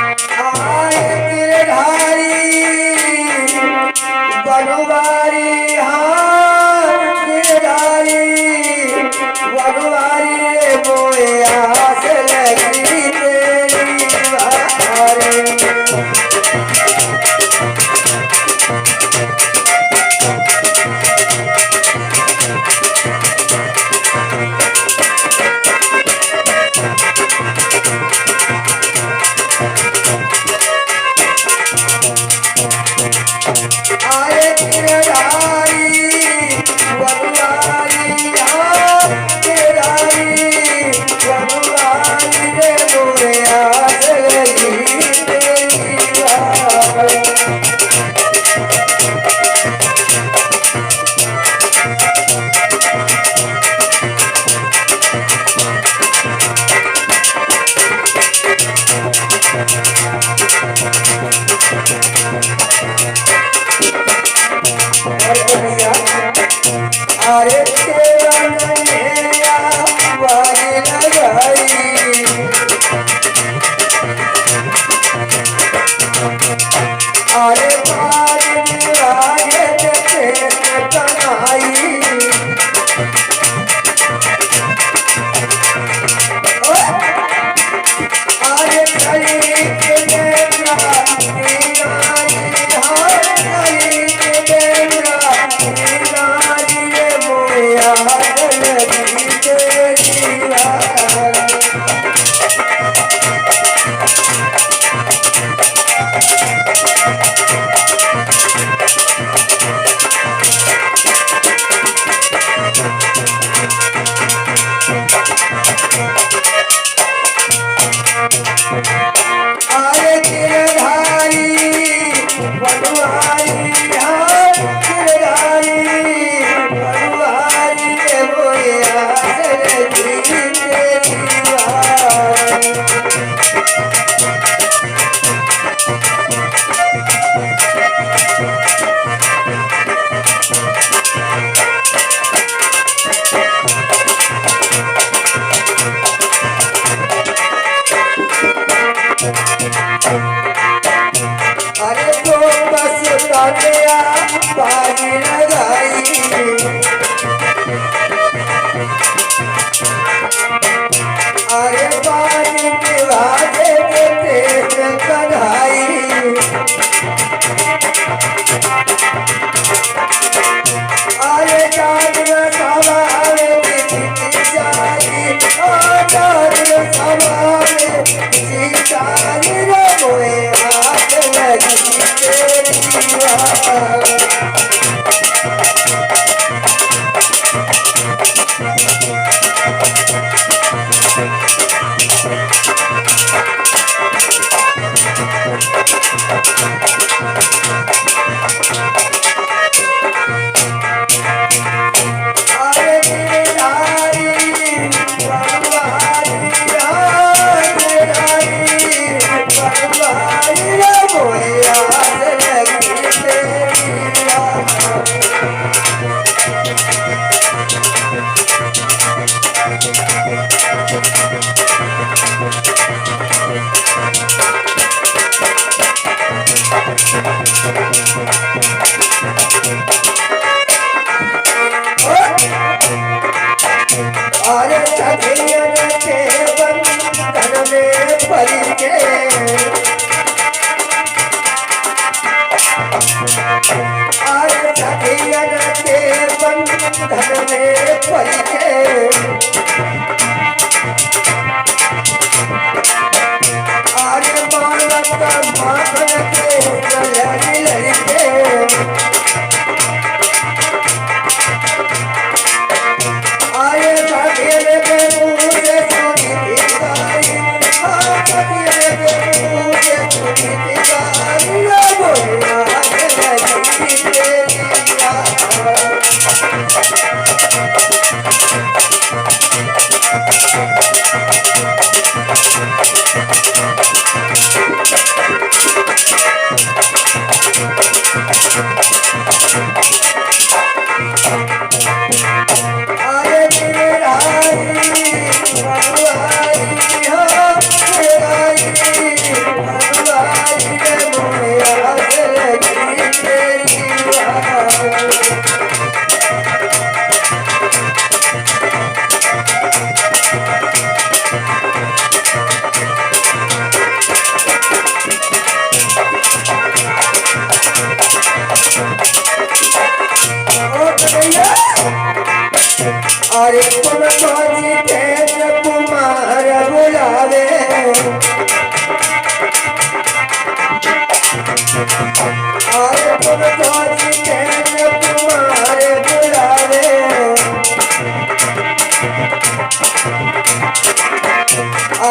आए गिरधारी बनवारी हाँ गिरधारी बनवारी रे मोए आस लगी तेरी बारे अरे तेरा नैया वाली लगाई अरे बाज आगे तेरे कनाई अरे कली के देना आए गिरधारी बनवारी हाँ गिरधारी बनवारी रे मोए आस लगी तेरी बारी अरे तो बस तानिया बाजी लगाई अरे बाजी निभागे के तेज कढ़ाई अरे जान सवारे जाई जान सवारे जाई रे मोए आस लगी तेरी बारी अरे गिरधारी बनवारी हाँ गिरधारी बनवारी रे मोए आस लगी तेरी बारी अरे सखियन के बंधन में पल के अरे सखियन के बंधन में पल के अरे मानत माखन के लड़ी लड़के आए सखियन के मुँह से सुनी भिखारी सखियन के मुँह से सुनी भिखारी बोले आस लगी तेरी बारी अरे तुम तो जितेंद्र कुमार बुलावे अरे तुम तो जितेंद्र कुमार बुलावे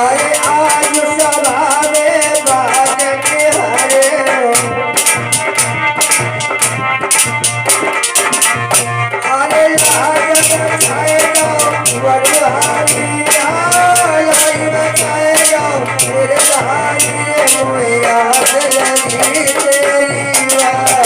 अरे आज सभा में बाज के हरे अरे लाज बचाएगा वरदानी लाई बचाएगा मेरे भाई रे याद लगी तेरी बात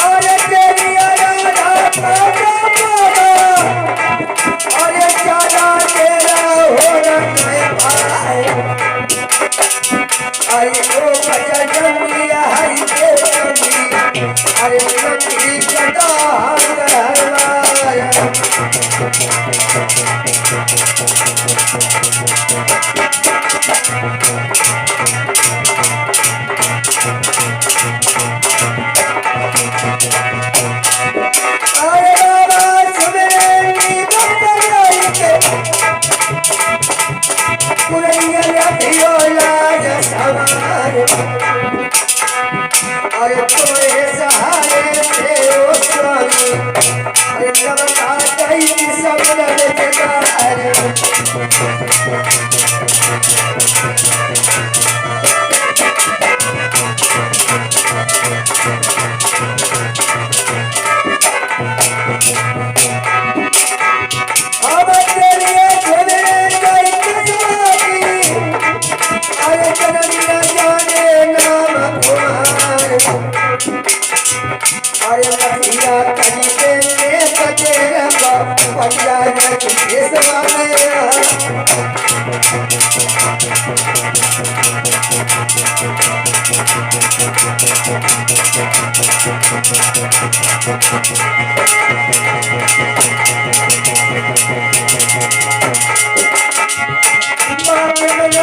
अरे तेरी आराधना अरे ज्यादा तेरा होना है भाई अरे ओ बजा जंगिया हरी के जंगी अरे जंगी कदा हरवाया अरे बाबा सुमेरी बंदराई के पुरैया लखियो लाज सवार अरे तोरे सहारे से ओ स्वामी अरे तब काटई सब लगे अब तेरे छोड़े गई किस्मती अरे जननिया जाने नाम कुमार अरे लखिया कहीं में सजे रंगा पंजाब के सवाले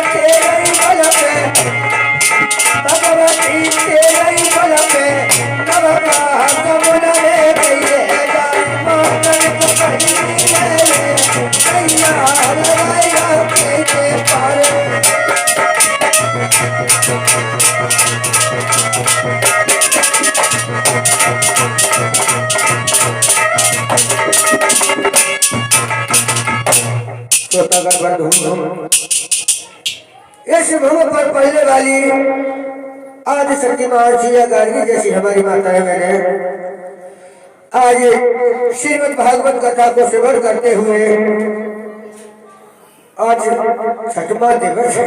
तेरे बल पे भगवती तेरे बल पे नव का समुन ले गई है मानन को कहीं कैया लगाया के पार इस भूमि पर पहले वाली आदि शक्ति महर्षि गार्गी जैसी हमारी माताएं मैंने आज श्रीमद् भागवत कथा को श्रवण करते हुए आज छठवां दिवस है।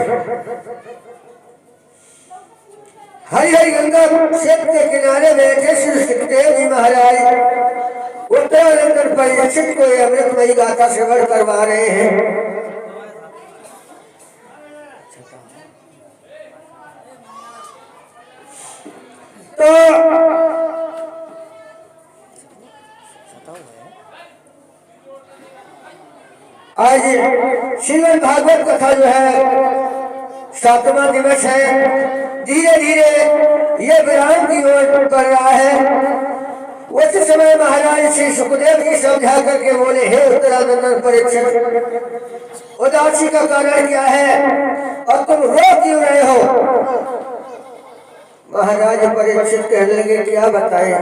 हरि हरि गंगा क्षेत्र के किनारे बैठे श्री सुखदेव जी महाराज उत्तरानंदन परीक्षित को अमृतमयी गाथा श्रवण करवा रहे हैं। तो आज श्रीमद् भागवत कथा जो है 7वां दिवस है। धीरे धीरे ये विराम की ओर बढ़ रहा है। उस समय महाराज श्री सुखदेव जी समझा करके बोले, हे उत्तरानंदन परीक्षित, उदासी का कारण क्या है और तुम रो क्यों रहे हो? महाराज परीक्षित कहने लगे, क्या बताएं?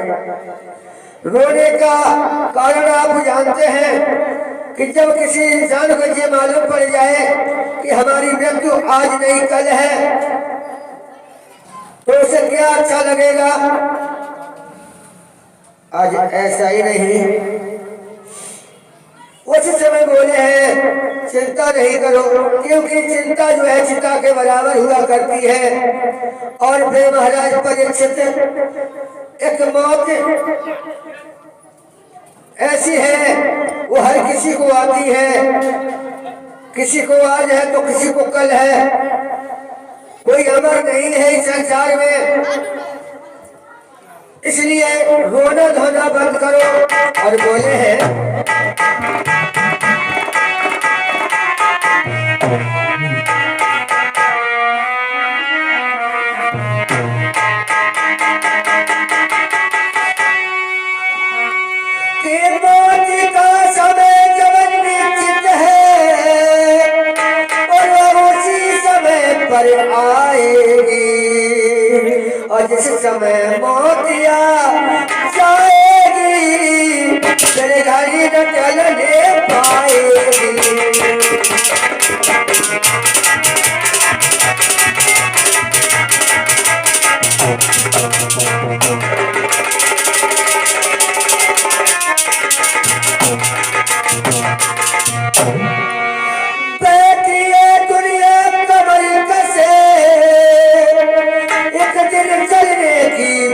रोने का कारण आप जानते हैं कि जब किसी इंसान को ये मालूम पड़ जाए कि हमारी मृत्यु आज नहीं कल है, तो उसे क्या अच्छा लगेगा? आज ऐसा ही नहीं। उस समय बोले हैं, चिंता नहीं करो, क्योंकि चिंता जो है चिता के बराबर हुआ करती है। और फिर महाराज परीक्षित एक मौत ऐसी है वो हर किसी को आती है, किसी को आज है तो किसी को कल है, कोई अमर नहीं है इस संसार में। इसलिए रोना धोना बंद करो। और बोले हैं आएगी और जिस समय मोतिया जाएगी तेरे गाड़ी न चलने पाएगी।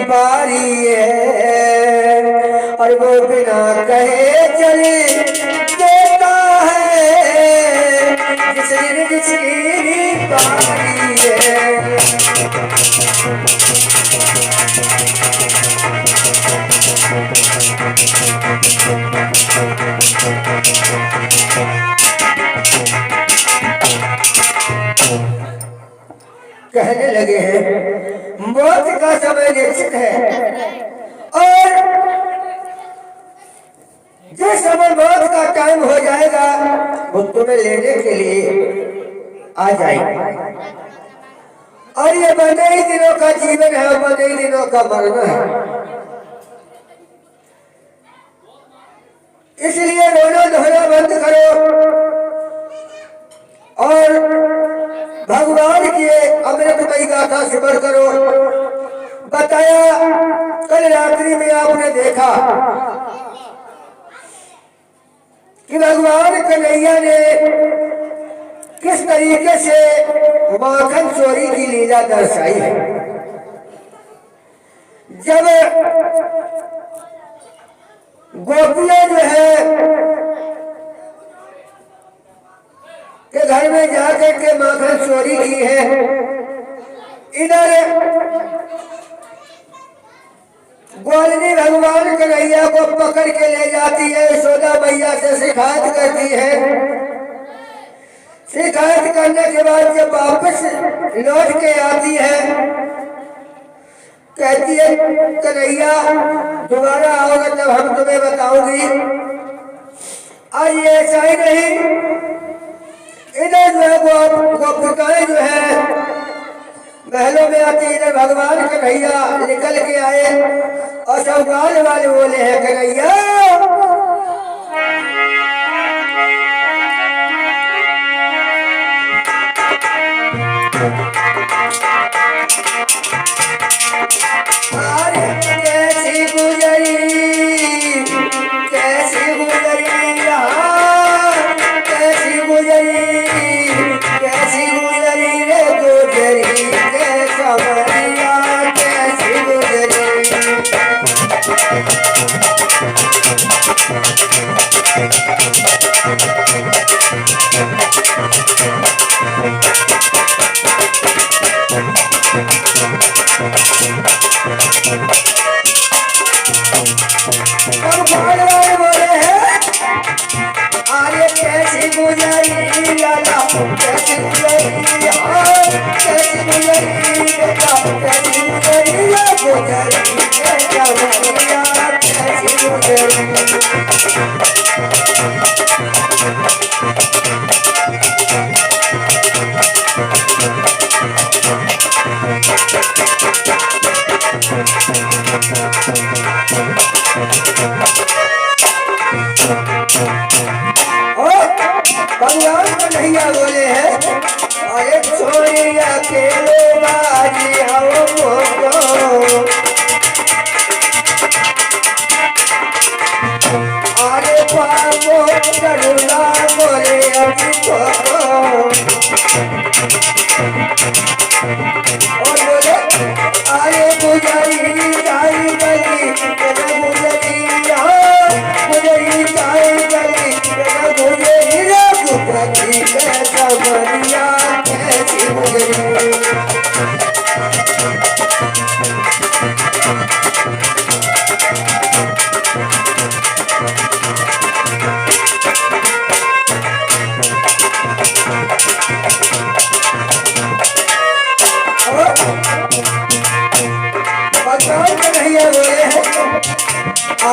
बारी है और वो बिना कहे चले देता है जिसकी बारी है। कहने लगे हैं मौत का समय निश्चित है और जिस समय मौत का टाइम हो जाएगा वो तुम्हें लेने के लिए आ जाएगी। और ये बंदे ही दिनों का जीवन है और बंदे ही दिनों का मरना है। इसलिए रोना धोना बंद करो और भगवान की अमृतमयी गाथा सिमर करो। बताया कल रात्रि में आपने देखा कि भगवान कन्हैया ने किस तरीके से माखन चोरी की लीला दर्शाई है। जब गोपियां जो है के घर में जाकर के माखन चोरी की है, इधर ग्वालिनी भगवान कन्हैया को पकड़ के ले जाती है, यशोदा मैया से शिकायत करती है। शिकायत करने के बाद जब वापस लौट के आती है कहती है कन्हैया दोबारा आओगे तब हम तुम्हें बताऊंगी। आज ये ऐसा ही नहीं, इधर जो है वो गोपिकाएं जो है महलों में आती, इधर भगवान कन्हैया निकल के आए और चौगाल वाले बोले हैं कन्हैया कैसी गुजरी कैसी गुजरी कैसी गुजरी कैसी गुजरी रे गुजरी कैसा मरिया कैसी गुजरी। बोले हैं आर्य कैसी गुजरी लाला कैसी गुजरी कैसी गुजरी बेटा कैसी गुजरी गुजरी कैसा मरिया कैसी गुजरी। भगवान कन्हैया बोले हैं अरे छोड़िया के लो बाजी आओ मोको अरे पापो करुणा बोले अभी और बोले अरे गुजरी जाई गली गुजरी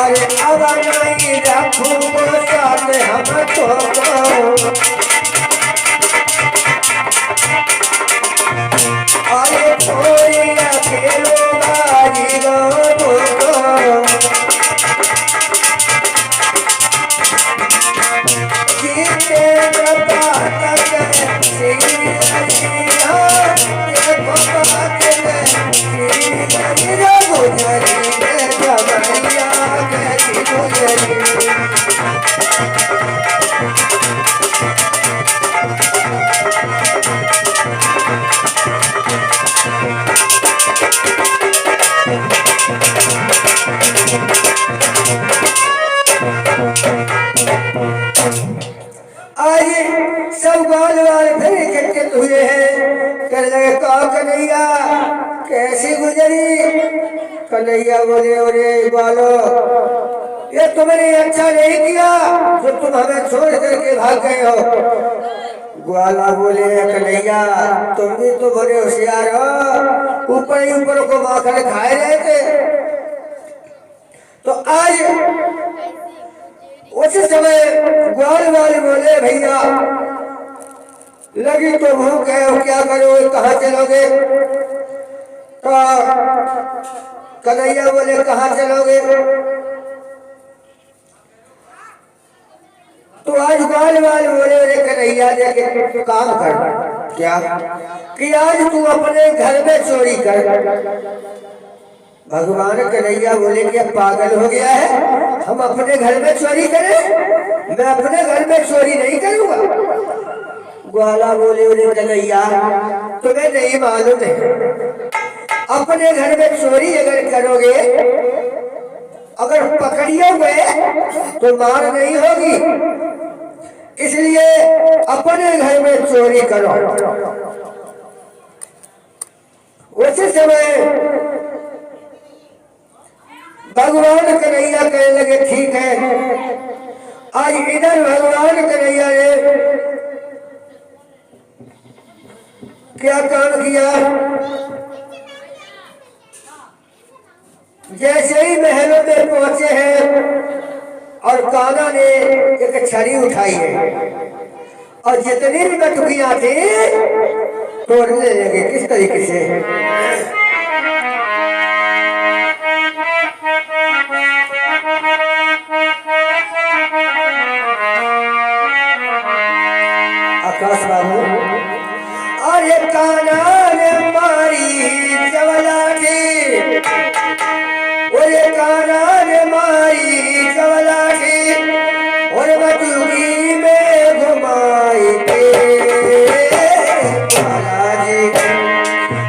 अरे अब नहीं रखूंगा साथ हमको अरे कोई अकेलो बाजी को जीते आज सब बाल बाल फिर इकट्ठे हुए हैं। कहने लगे का कन्हैया कैसी गुजरी? कन्हैया बोले अरे बालो ये तुमने अच्छा नहीं किया जो तुम हमें छोड़ करके भाग गए हो। ग्वाला बोले कन्हैया तुम भी तो बड़े होशियार हो, ऊपर ही ऊपर को माखन खाए रहे थे। तो आज उस समय ग्वाल वाले बोले भैया लगी तो भूख है क्या करो कहाँ चलोगे? तो कन्हैया बोले कहाँ चलोगे? तो आज ग्वाल वाले बोले अरे कन्हैया देखे काम कर क्या कि आज तू अपने घर में चोरी कर। भगवान कन्हैया बोले कि पागल हो गया है, हम अपने घर में चोरी करें? मैं अपने घर में चोरी नहीं करूंगा। ग्वाला बोले बोले कन्हैया तुम्हें नहीं मालूम है, अपने घर में चोरी अगर करोगे अगर पकड़िए गए तो मार नहीं होगी, इसलिए अपने घर में चोरी करो। उसी समय भगवान कन्हैया कहने लगे ठीक है। आज इधर भगवान कन्हैया ने क्या काम किया? जैसे ही महलों में पहुंचे हैं और कान्हा ने एक छड़ी उठाई है और जितनी भी बटुकियां थी तोड़ने लगे। किस तरीके से? आकाश बाबू अरे कान्हा ने मारी जवलाठी, अरे कान्हा ने मारी जवलाठी और बटुकी में घुमाई के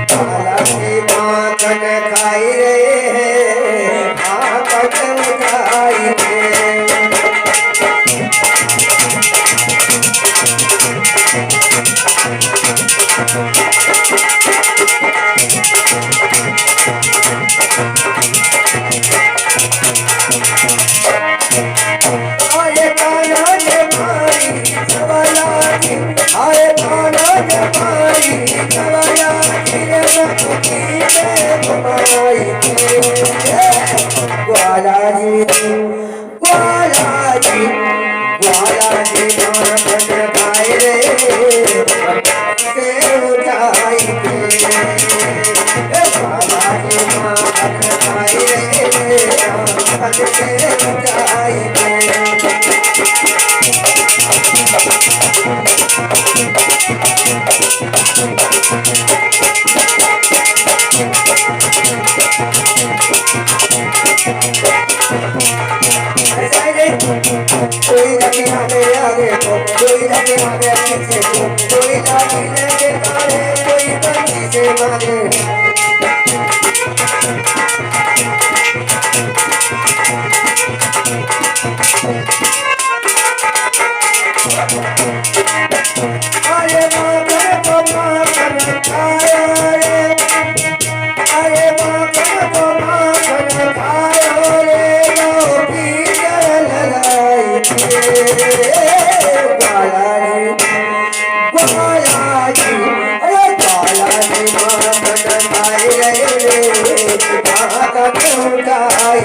बालाजी माखन खाई रहे हैं, माखन खाई ग्वालाजी ग्वालाजी ग्वालाजी माखन खाए रे उठाई ग्वालाजी माखन खाए रे उठाई कोई नहीं हमें आगे को, कोई नहीं हमें पीछे को, कोई लाठी लेके मारे, कोई बंदी से मारे। अरे माखन को माखन खाया रे, अरे माखन को माखन खाया रे, ग्वालाजी ग्वालाजी अरे ग्वालाजी माखन खाए रे, माखन उठाई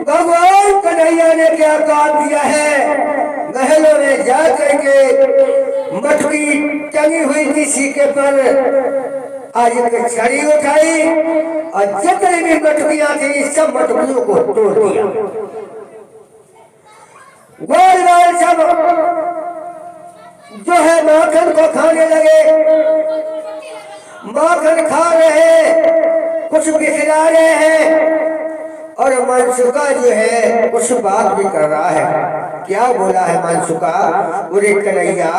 भगवान कन्हैया ने क्या काम किया है, महलों में जा करके मटकी टंगी हुई थी सीके पर, आज एक छड़ी उठाई और जितनी भी मटकियां थी सब मटकियों को तोड़ दिया। गोल गोल सब जो है माखन को खाने लगे, माखन खा रहे, कुछ बिखरा रहे हैं और मनसुखा जो है कुछ बात भी कर रहा है। क्या बोला है मनसुखा, बोले कन्हैया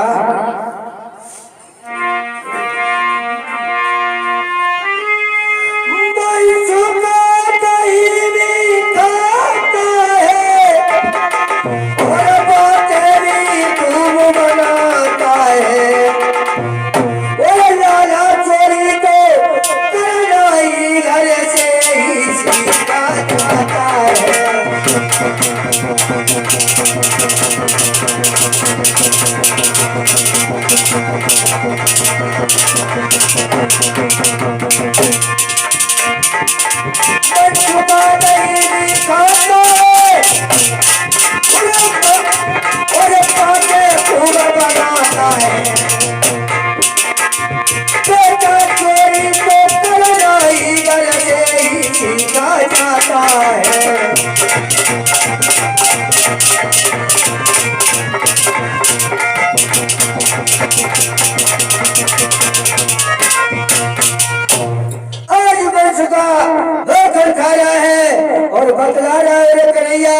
बतला रहा है कन्हैया,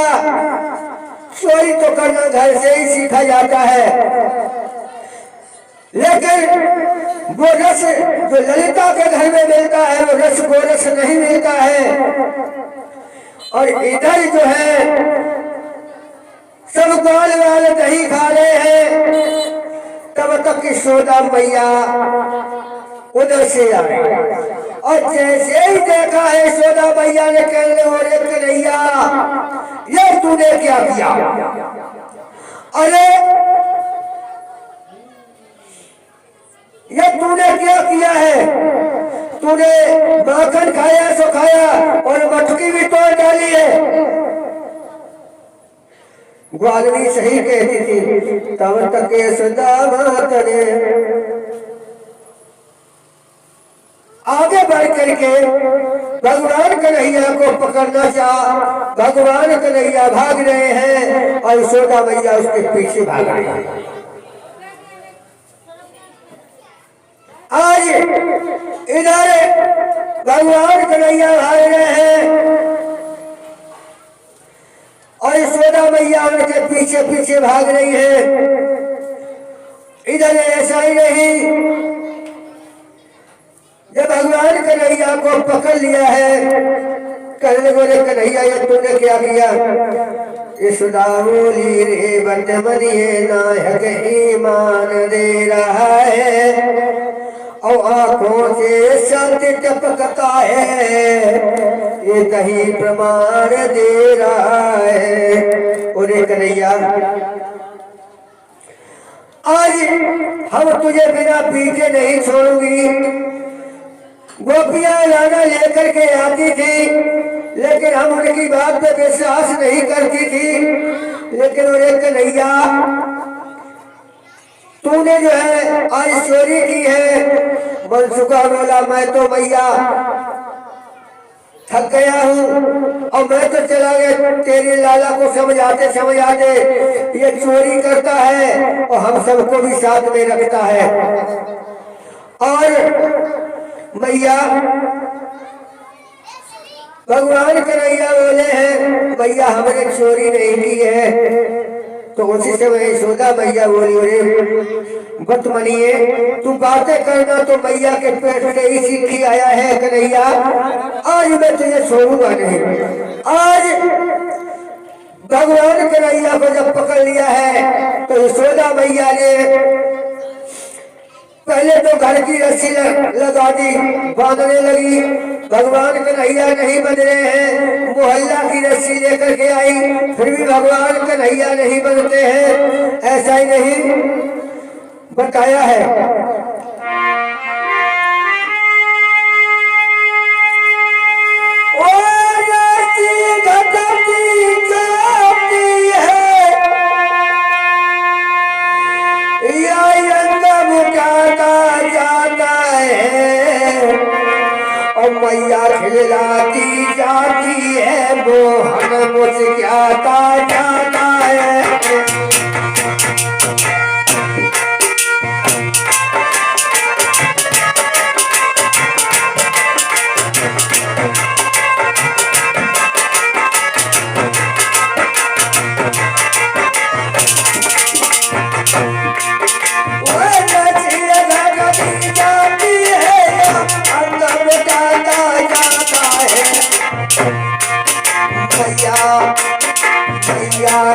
चोरी तो करना घर से ही सीखा जाता है, लेकिन वो रस जो ललिता के घर में मिलता है वो रस को रस नहीं मिलता है। और इधर जो है सब बाल वाल दही खा रहे हैं, तब तक की सोदा मैया उधर से आ रही और जैसे ही देखा है सोदा मैया ने कहने वाले कन्हैया ये तूने क्या किया, अरे ये तूने क्या किया है, तूने माखन खाया सो खाया और मटकी भी तोड़ डाली है। ग्वालनी सही कहती थी, तब तक ये सुदामा करे आगे बढ़ करके भगवान कन्हैया को पकड़ना चाहा, भगवान कन्हैया भाग रहे हैं और यशोदा मैया उसके पीछे भाग रही है। आज इधर भगवान कन्हैया भाग रहे हैं और यशोदा मैया उनके पीछे पीछे भाग रही है। इधर ऐसा ही नहीं, जब भगवान कन्हैया को पकड़ लिया है, कहने बोले कन्हैया ये तूने क्या किया, यशोदा बोली रे बंद मनिए नायक ईमान दे रहा है और आंखों से सत्य टपकता है, ये कहीं प्रमाण दे रहा है। बोले कन्हैया आज हम तुझे बिना पीछे नहीं छोड़ूंगी। गोपियां लाना लेकर के आती थी, लेकिन हम उनकी बात पे विश्वास नहीं करती थी, लेकिन उन्हें कन्हैया तूने जो है आज चोरी की है। मनसुखा बोला मैं तो मैया थक गया हूँ और मैं तो चला गया, तेरे लाला को समझाते समझाते ये चोरी करता है और हम सबको भी साथ में रखता है। और मैया भगवान कन्हैया बोले हैं मैया हमने चोरी नहीं की है। तो उसी समय यशोदा मैया बोली अरे मत मनिए, तू बातें करना तो मैया के पेट से ही सीखी आया है कन्हैया, आज मैं तुझे छोड़ूंगा नहीं। आज भगवान कन्हैया को जब पकड़ लिया है तो यशोदा मैया ने पहले तो घर की रस्सी लगा दी, बांधने लगी। भगवान कन्हैया नहीं बन रहे हैं, मोहल्ला की रस्सी लेकर के आई, फिर भी भगवान कन्हैया नहीं बनते हैं। ऐसा ही नहीं बताया है, ओ रस्सी घटती आती है मोहन मुस्कुराता जाता है।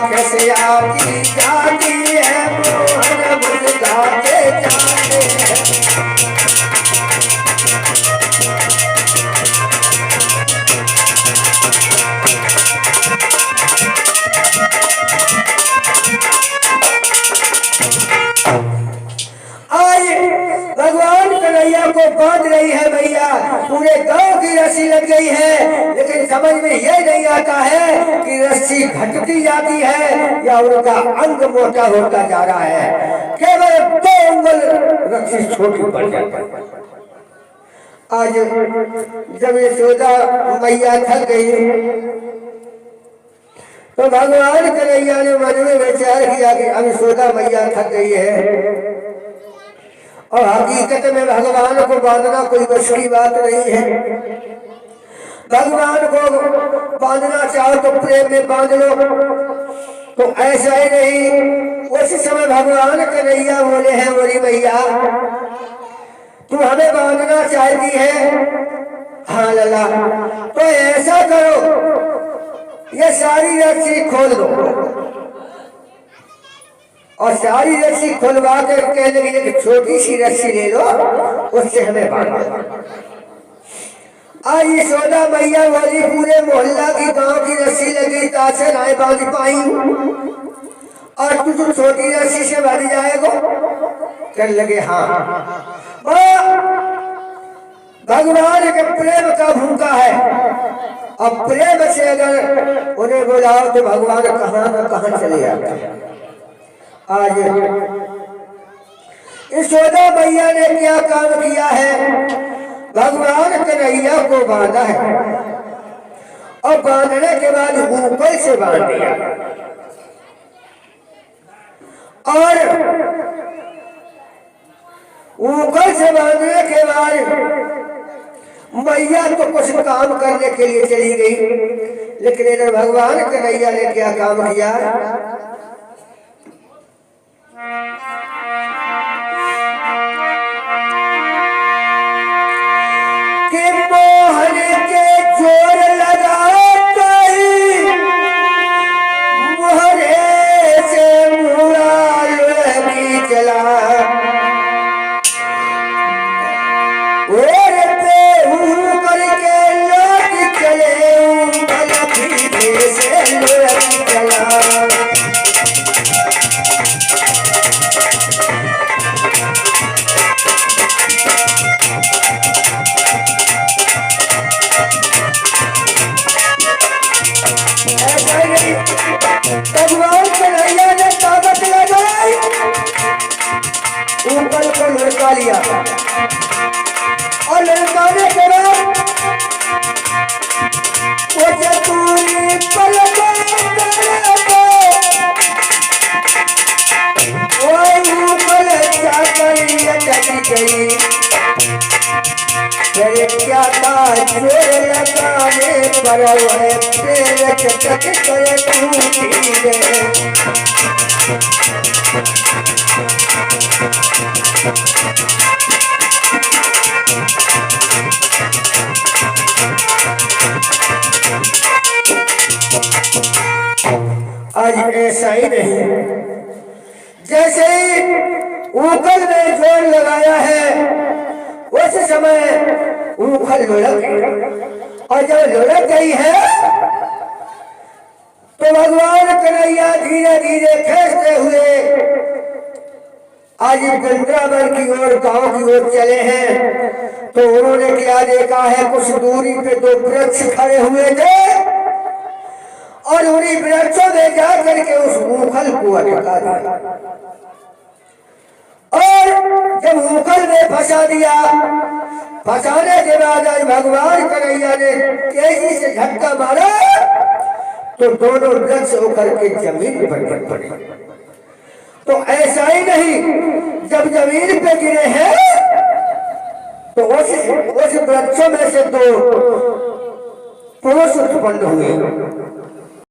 कैसे आती जाती है मोहन मुस्कुराते जाते हैं। आज भगवान कन्हैया को बांध रही है भैया, पूरे गांव की रस्सी लग गई है, लेकिन समझ में ये नहीं आता है कि रस्सी घटती जाती है या उनका अंग मोटा होता जा रहा है। केवल 2 उंगल रस्सी छोटी पड़ जाती है। आज जब यशोदा मैया थक गई तो भगवान कन्हैया ने मन में विचार किया कि अब यशोदा मैया थक गई है और हकीकत में भगवान को बांधना कोई बस की बात नहीं है। भगवान को बांधना चाहो तो प्रेम में बांध लो, तो ऐसा ही नहीं। उस समय भगवान कन्हैया बोले हैं बोली मैया तू हमें बांधना चाहती है, हाँ लला, तो ऐसा करो ये सारी रस्सी खोल दो। और सारी रस्सी खुलवा कर कहने लगी कि छोटी सी रस्सी ले लो, उससे हमें बांधो। आज यशोदा मैया बोली पूरे मोहल्ला की गांव की रस्सी लगी तासे नाए बांध पाई और तू तो छोटी रस्सी से बांध जाएगा। कर लगे हाँ, भगवान के प्रेम का भूखा है, अब प्रेम से अगर उन्हें बुलाओ तो भगवान कहाँ न कहाँ चले जाते हैं। आज यशोदा मैया ने क्या काम किया है, भगवान कन्हैया को बांधा है और बांधने के बाद ऊपर से बांध दिया और ऊपर से बांधने के बाद मैया तो कुछ काम करने के लिए चली गई, लेकिन इधर भगवान कन्हैया ने क्या काम किया, कि मोहन के जोर लगाता ही मोहरे से मुड़ा लगी चला और पे हूँ करके लौट चले पलखी से लौट चला। भगवान कन्हैया ने ताकत लगाई, ऊपर को लड़का लिया और लड़काने के बाद वो चतुरी पलकों ऊपर जाकर अटक गई। क्या था जोर लगाने पर वह पैर चटक कर टूटी गए। आज ऐसा ही नहीं, जैसे ही ऊपर ने जोर लगाया है उस समय ऊपर लुढ़क गई और जब लुढ़क गई है तो भगवान कन्हैया धीरे धीरे खींचते हुए आज वृंदावन की ओर गांव की ओर चले हैं। तो उन्होंने क्या देखा है, कुछ दूरी पे 2 वृक्ष खड़े हुए थे और उन्हीं वृक्षों में जाकर के उस ऊखल को अटका दिया और जब ऊखल में में फंसा दिया। फंसाने के बाद आज भगवान कन्हैया ने तेजी से झटका मारा तो दोनों वृक्ष होकर के जमीन पर गिर पड़े। तो ऐसा ही नहीं, जब जमीन पे गिरे हैं तो उस वृक्षों में से दो पुरुष उत्पन्न हुए।